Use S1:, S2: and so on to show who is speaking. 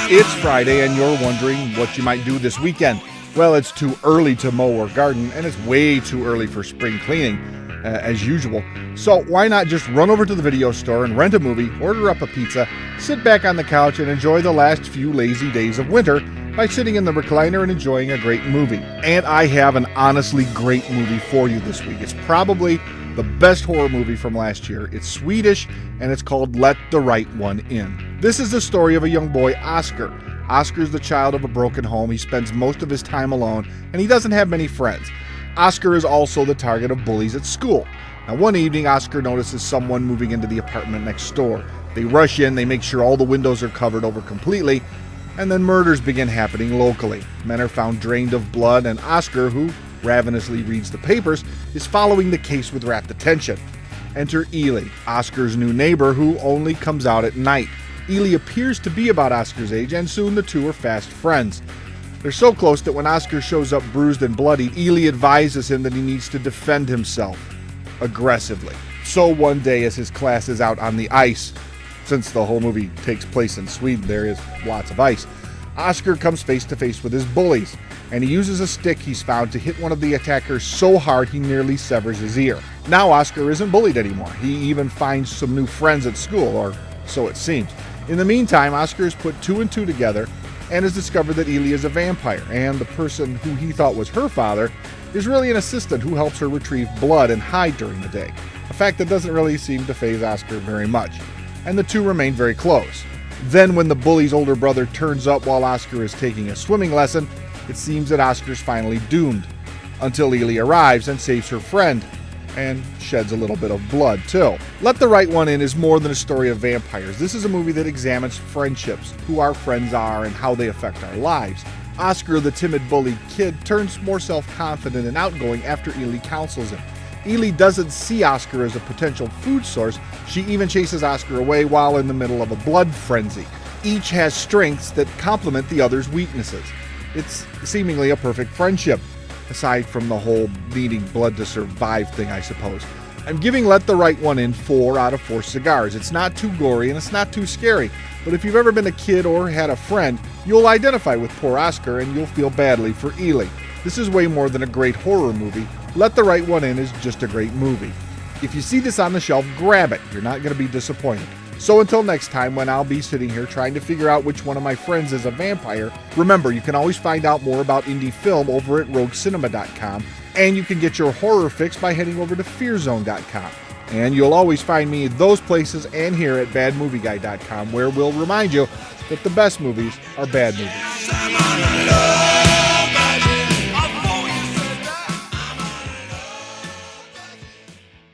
S1: It's Friday and you're wondering what you might do this weekend. Well, it's too early to mow or garden, and it's way too early for spring cleaning, as usual. So why not just run over to the video store and rent a movie, order up a pizza, sit back on the couch and enjoy the last few lazy days of winter by sitting in the recliner and enjoying a great movie. And I have an honestly great movie for you this week. It's probably the best horror movie from last year. It's Swedish, and it's called Let the Right One In. This is the story of a young boy, Oscar. Oscar's the child of a broken home. He spends most of his time alone, and he doesn't have many friends. Oscar is also the target of bullies at school. Now, one evening, Oscar notices someone moving into the apartment next door. They rush in, they make sure all the windows are covered over completely, and then murders begin happening locally. Men are found drained of blood, and Oscar, who ravenously reads the papers, is following the case with rapt attention. Enter Ely, Oscar's new neighbor, who only comes out at night. Ely appears to be about Oscar's age, and soon the two are fast friends. They're so close that when Oscar shows up bruised and bloody, Ely advises him that he needs to defend himself aggressively. So one day, as his class is out on the ice, since the whole movie takes place in Sweden, there is lots of ice, Oscar comes face to face with his bullies, and he uses a stick he's found to hit one of the attackers so hard he nearly severs his ear. Now Oscar isn't bullied anymore. He even finds some new friends at school, or so it seems. In the meantime, Oscar has put two and two together and has discovered that Ely is a vampire, and the person who he thought was her father is really an assistant who helps her retrieve blood and hide during the day, a fact that doesn't really seem to faze Oscar very much, and the two remain very close. Then when the bully's older brother turns up while Oscar is taking a swimming lesson, it seems that Oscar's finally doomed, until Ely arrives and saves her friend, and sheds a little bit of blood too. Let the Right One In is more than a story of vampires. This is a movie that examines friendships, who our friends are, and how they affect our lives. Oscar, the timid bullied kid, turns more self-confident and outgoing after Ely counsels him. Ely doesn't see Oscar as a potential food source. She even chases Oscar away while in the middle of a blood frenzy. Each has strengths that complement the other's weaknesses. It's seemingly a perfect friendship, aside from the whole needing blood to survive thing, I suppose. I'm giving Let the Right One In 4 out of 4 cigars. It's not too gory and it's not too scary, but if you've ever been a kid or had a friend, you'll identify with poor Oscar and you'll feel badly for Ely. This is way more than a great horror movie. Let the Right One In is just a great movie. If you see this on the shelf, grab it. You're not going to be disappointed. So until next time, when I'll be sitting here trying to figure out which one of my friends is a vampire, remember, you can always find out more about indie film over at roguecinema.com, and you can get your horror fix by heading over to fearzone.com. And you'll always find me those places and here at badmovieguy.com, where we'll remind you that the best movies are bad movies.